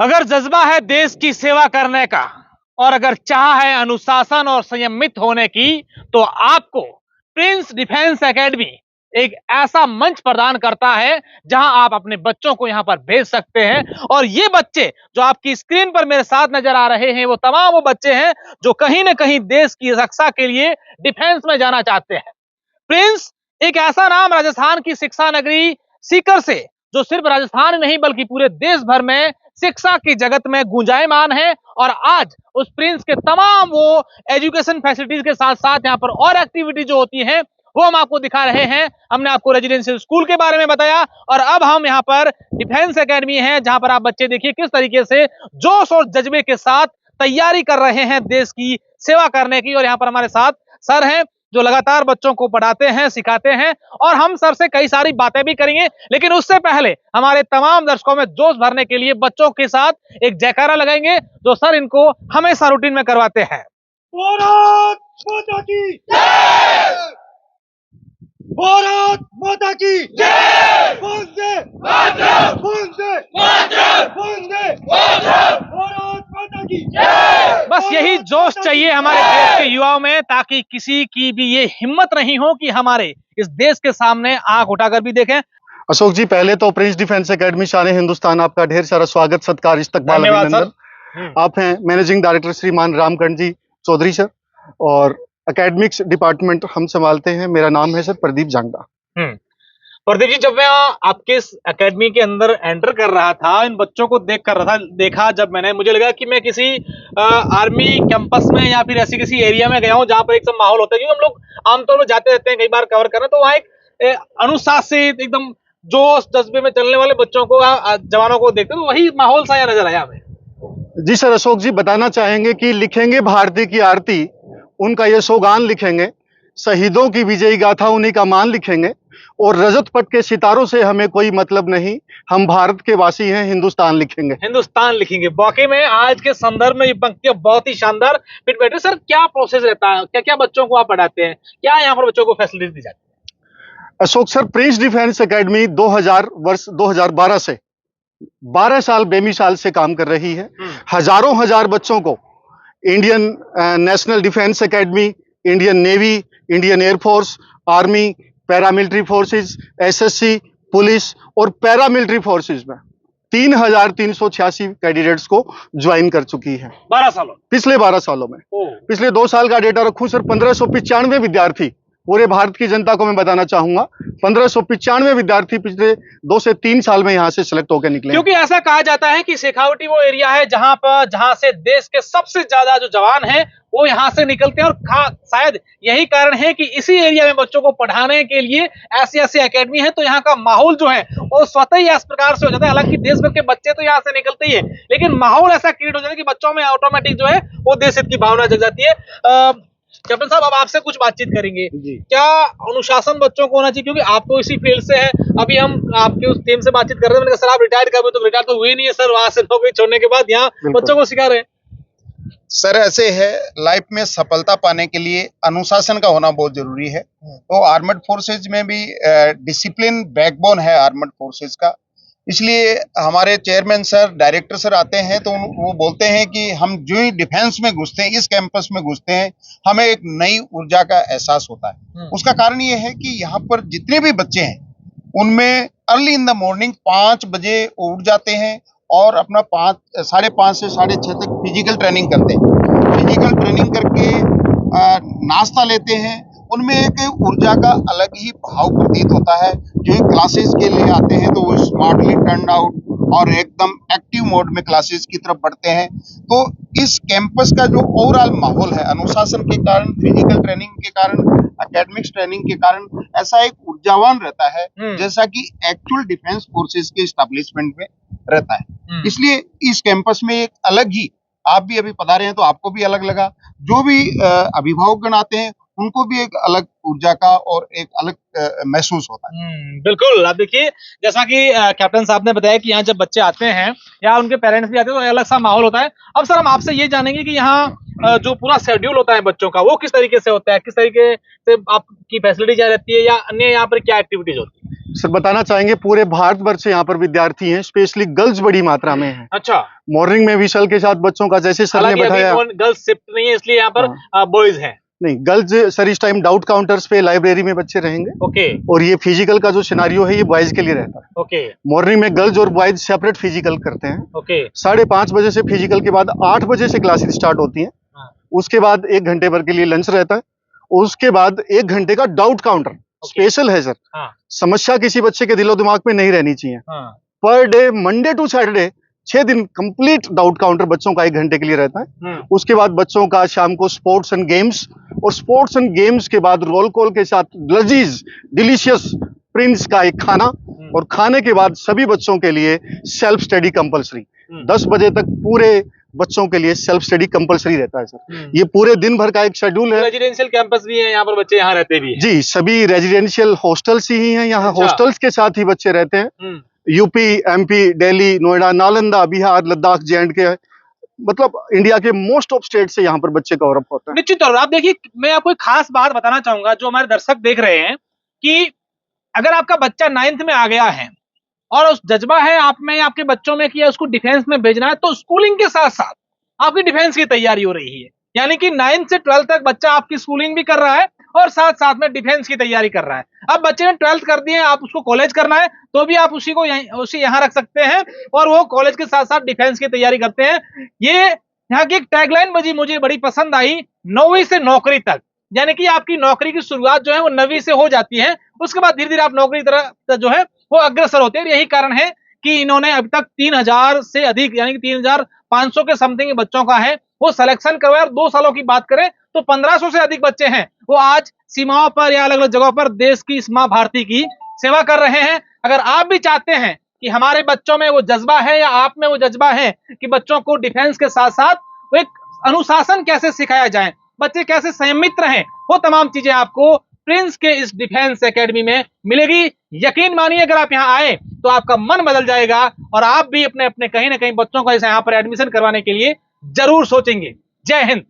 अगर जज्बा है देश की सेवा करने का और अगर चाह है अनुशासन और संयमित होने की, तो आपको प्रिंस डिफेंस एकेडमी एक ऐसा मंच प्रदान करता है जहां आप अपने बच्चों को यहां पर भेज सकते हैं। और ये बच्चे जो आपकी स्क्रीन पर मेरे साथ नजर आ रहे हैं, वो तमाम वो बच्चे हैं जो कहीं ना कहीं देश की रक्षा के लिए डिफेंस में जाना चाहते हैं। प्रिंस एक ऐसा नाम राजस्थान की शिक्षा नगरी सीकर से, जो सिर्फ राजस्थान नहीं बल्कि पूरे देश भर में शिक्षा की जगत में गुंजायमान है। और आज उस प्रिंस के तमाम वो एजुकेशन फैसिलिटीज के साथ साथ यहाँ पर और एक्टिविटी जो होती है वो हम आपको दिखा रहे हैं। हमने आपको रेजिडेंशियल स्कूल के बारे में बताया और अब हम यहाँ पर डिफेंस एकेडमी है जहां पर आप बच्चे देखिए किस तरीके से जोश और जज्बे के साथ तैयारी कर रहे हैं देश की सेवा करने की। और यहाँ पर हमारे साथ सर हैं जो लगातार बच्चों को पढ़ाते हैं, सिखाते हैं और हम सर से कई सारी बातें भी करेंगे। लेकिन उससे पहले हमारे तमाम दर्शकों में जोश भरने के लिए बच्चों के साथ एक जयकारा लगाएंगे जो सर इनको हमेशा रूटीन में करवाते हैं। भारत माता की जय! भारत माता की जय! वंदे मातरम! वंदे मातरम! वंदे मातरम! भारत माता की जय! बस यही जोश चाहिए हमारे देश के युवाओं में, ताकि किसी की भी ये हिम्मत नहीं हो कि हमारे इस देश के सामने आंख उठाकर भी देखें। अशोक जी, पहले तो प्रिंस डिफेंस एकेडमी शान हिंदुस्तान आपका ढेर सारा स्वागत, सत्कार, इस्तकबाल, अभिनंदन। आप हैं मैनेजिंग डायरेक्टर श्रीमान रामकंठ जी चौधरी सर, और एकेडमिक्स डिपार्टमेंट हम संभालते हैं। मेरा नाम है सर प्रदीप जांगड़ा। प्रदीप जी, जब मैं आपके इस एकेडमी के अंदर एंटर कर रहा था, इन बच्चों को देखा जब मैंने, मुझे लगा कि मैं किसी आर्मी कैंपस में या फिर ऐसी किसी एरिया में गया हूं जहां पर एक सब माहौल होता है। क्योंकि हम लोग आमतौर पर जाते रहते हैं, कई बार कवर करना, तो वहां एक अनुशासित एकदम जोश जज्बे में चलने वाले बच्चों को, जवानों को देखते तो वही माहौल सा नजर आया हमें। जी सर, अशोक जी बताना चाहेंगे कि लिखेंगे भारती की आरती, उनका ये सोगान लिखेंगे, शहीदों की विजयी गाथा उन्हीं का मान लिखेंगे, और रजत पट के सितारों से हमें कोई मतलब नहीं, हम भारत के वासी हैं, हिंदुस्तान लिखेंगे। हिंदुस्तान लिखेंगे। वाकई में आज के संदर्भ में ये पंक्तियां बहुत ही शानदार फिट बैठे। सर, क्या प्रोसेस रहता है, क्या क्या बच्चों को आप पढ़ाते हैं, क्या यहाँ पर बच्चों को फैसिलिटी दी जाती है? Ashok sir, Prince defence academy 2012 से 12 साल बेमिसाल से काम कर रही है। हजारों हजार बच्चों को Indian national defence academy, Indian navy, Indian air force, army, paramilitary forces, SSC, police और पैरामिलिट्री फोर्सेस में 3386 कैंडिडेट्स को ज्वाइन कर चुकी है 12 सालों पिछले 12 सालों में। पिछले 2 साल का डेटा रखूं सर, 1595 विद्यार्थी, पूरे भारत की जनता को मैं बताना चाहूंगा 1595 विद्यार्थी पिछले 2 से 3 साल में यहां से सिलेक्ट होकर निकले। क्योंकि ऐसा कहा जाता है कि शेखावटी वो एरिया है जहां से देश के सबसे ज्यादा जो जवान हैं वो यहां से निकलते हैं। और शायद यही कारण है कि इसी एरिया में बच्चों को पढ़ाने के लिए ऐसी ऐसी एकेडमी है, तो यहाँ का माहौल जो है वो स्वतः ही इस प्रकार से हो जाता है। हालांकि देश भर के बच्चे तो यहाँ से निकलते ही है, लेकिन माहौल ऐसा क्रिएट हो जाता है कि बच्चों में ऑटोमेटिक जो है वो देश हित की भावना जग जाती है। कैप्टन साहब, अब आपसे कुछ बातचीत करेंगे। क्या अनुशासन बच्चों को होना चाहिए, क्योंकि आप तो इसी फील्ड से हैं। अभी हम आपके उस टीम से बातचीत कर रहे थे, मैंने कहा सर आप रिटायर कर, तो रिटायर तो हुए नहीं है सर, वहां से नौकरी छोड़ने के बाद यहाँ बच्चों को सिखा रहे हैं। सर ऐसे है, लाइफ में सफलता पाने के लिए अनुशासन का होना बहुत जरूरी है। तो आर्मड फोर्सेज में भी डिसिप्लिन बैकबोन है आर्मड फोर्सेज का। इसलिए हमारे चेयरमैन सर, डायरेक्टर सर आते हैं तो वो बोलते हैं कि हम जो ही डिफेंस में घुसते हैं, इस कैंपस में घुसते हैं, हमें एक नई ऊर्जा का एहसास होता है। उसका कारण ये है कि यहाँ पर जितने भी बच्चे हैं उनमें अर्ली इन द मॉर्निंग 5 बजे उठ जाते हैं और अपना 5:30 से 6:30 तक फिजिकल ट्रेनिंग करते हैं। फिजिकल ट्रेनिंग करके नाश्ता लेते हैं। उनमें एक ऊर्जा का अलग ही भाव प्रतीत होता है। जो क्लासेस के लिए आते हैं तो वो स्मार्टली टर्न आउट और एकदम एक्टिव मोड में क्लासेस की तरफ बढ़ते हैं। तो इस कैंपस का जो ओवरऑल माहौल है, अनुशासन के कारण, फिजिकल ट्रेनिंग के कारण, एकेडमिक्स ट्रेनिंग के कारण ऐसा एक ऊर्जावान रहता है जैसा कि एक्चुअल डिफेंस फोर्सेस के एस्टेब्लिशमेंट में रहता है। इसलिए इस कैंपस में एक अलग ही, आप भी अभी पधारे हैं तो आपको भी अलग लगा, जो भी अभिभावकगण आते हैं उनको भी एक अलग ऊर्जा का और एक अलग महसूस होता है। बिल्कुल। आप देखिए, जैसा कि कैप्टन साहब ने बताया कि यहाँ जब बच्चे आते हैं या उनके पेरेंट्स भी आते हैं तो अलग सा माहौल होता है। अब सर हम आपसे ये जानेंगे कि यहाँ जो पूरा शेड्यूल होता है बच्चों का वो किस तरीके से होता है, किस तरीके से आपकी फैसिलिटी क्या रहती है या अन्य यहाँ पर क्या एक्टिविटीज होती है? सर बताना चाहेंगे पूरे भारतवर्ष से यहाँ पर विद्यार्थी हैं, स्पेशली गर्ल्स बड़ी मात्रा में हैं। अच्छा, मॉर्निंग में विशल के साथ बच्चों का जैसे सर ने हालांकि बताया, अभी गर्ल्स शिफ्ट नहीं है इसलिए यहाँ पर बॉयज हैं। नहीं गर्ल्स सर इस टाइम डाउट काउंटर्स पे लाइब्रेरी में बच्चे रहेंगे। ओके और ये फिजिकल का जो सिनारियो है ये बॉयज के लिए रहता है। ओके मॉर्निंग में गर्ल्स और बॉयज सेपरेट फिजिकल करते हैं। ओके 5:30 बजे से फिजिकल के बाद 8 बजे से क्लासेस स्टार्ट होती हैं। हाँ। उसके बाद 1 घंटे भर के लिए लंच रहता है। उसके बाद 1 घंटे का डाउट काउंटर स्पेशल है सर। हाँ। समस्या किसी बच्चे के दिलो दिमाग में नहीं रहनी चाहिए। हाँ। Per day Monday to Saturday 6 दिन कंप्लीट डाउट काउंटर बच्चों का 1 घंटे के लिए रहता है। उसके बाद बच्चों का शाम को स्पोर्ट्स एंड गेम्स, और स्पोर्ट्स एंड गेम्स के बाद रोल कॉल के साथ लजीज डिलीशियस प्रिंस का एक खाना, और खाने के बाद सभी बच्चों के लिए सेल्फ स्टडी कंपलसरी। 10 बजे तक पूरे बच्चों के लिए सेल्फ स्टडी कंपलसरी रहता है सर। ये पूरे दिन भर का एक शेड्यूल है। रेजिडेंशियल कैंपस भी है यहाँ पर, बच्चे यहाँ रहते भी हैं। जी, सभी रेजिडेंशियल हॉस्टल्स ही हैं यहाँ। अच्छा। हॉस्टल्स के साथ ही बच्चे रहते हैं। UP, MP, Delhi, Noida, Nalanda, Bihar, Ladakh, J&K, मतलब इंडिया के मोस्ट ऑफ स्टेट से यहाँ पर बच्चे कवर अप होते हैं। निश्चित तौर पर आप देखिए, मैं आपको एक खास बात बताना चाहूंगा जो हमारे दर्शक देख रहे हैं, कि अगर आपका बच्चा 9th में आ गया है और उस जज्बा है आप में, आपके बच्चों में कि उसको डिफेंस में भेजना है, तो स्कूलिंग के साथ साथ आपकी डिफेंस की तैयारी हो रही है। यानी कि 9th से 12th तक बच्चा आपकी स्कूलिंग भी कर रहा है और साथ साथ में डिफेंस की तैयारी कर रहा है। अब बच्चे ने 12th कर दिए, आप उसको कॉलेज करना है तो भी आप उसी यहाँ रख सकते हैं, और वो कॉलेज के साथ साथ डिफेंस की तैयारी करते हैं। ये यहाँ की एक टैगलाइन बजी मुझे बड़ी पसंद आई, 9वीं से नौकरी तक। यानी कि आपकी नौकरी की शुरुआत जो है वो 9वीं से हो जाती है, उसके बाद धीरे धीरे आप नौकरी की तरफ जो है वो अग्रसर होते हैं। यही कारण है कि इन्होंने अभी तक 3000 से अधिक, यानी कि 3500 के समथिंग बच्चों का है वो सिलेक्शन करवाया। और 2 सालों की बात करें तो 1500 से अधिक बच्चे हैं वो आज सीमाओं पर या अलग अलग जगहों पर देश की इस मां भारती की सेवा कर रहे हैं। अगर आप भी चाहते हैं कि हमारे बच्चों में वो जज्बा है, या आप में वो जज्बा है कि बच्चों को डिफेंस के साथ साथ वो एक अनुशासन कैसे सिखाया जाए, बच्चे कैसे संयमित रहें, वो तमाम चीजें आपको प्रिंस के इस डिफेंस एकेडमी में मिलेगी। यकीन मानिए, अगर आप यहाँ आए तो आपका मन बदल जाएगा और आप भी अपने अपने कहीं ना कहीं बच्चों को यहाँ पर एडमिशन करवाने के लिए जरूर सोचेंगे। जय हिंद।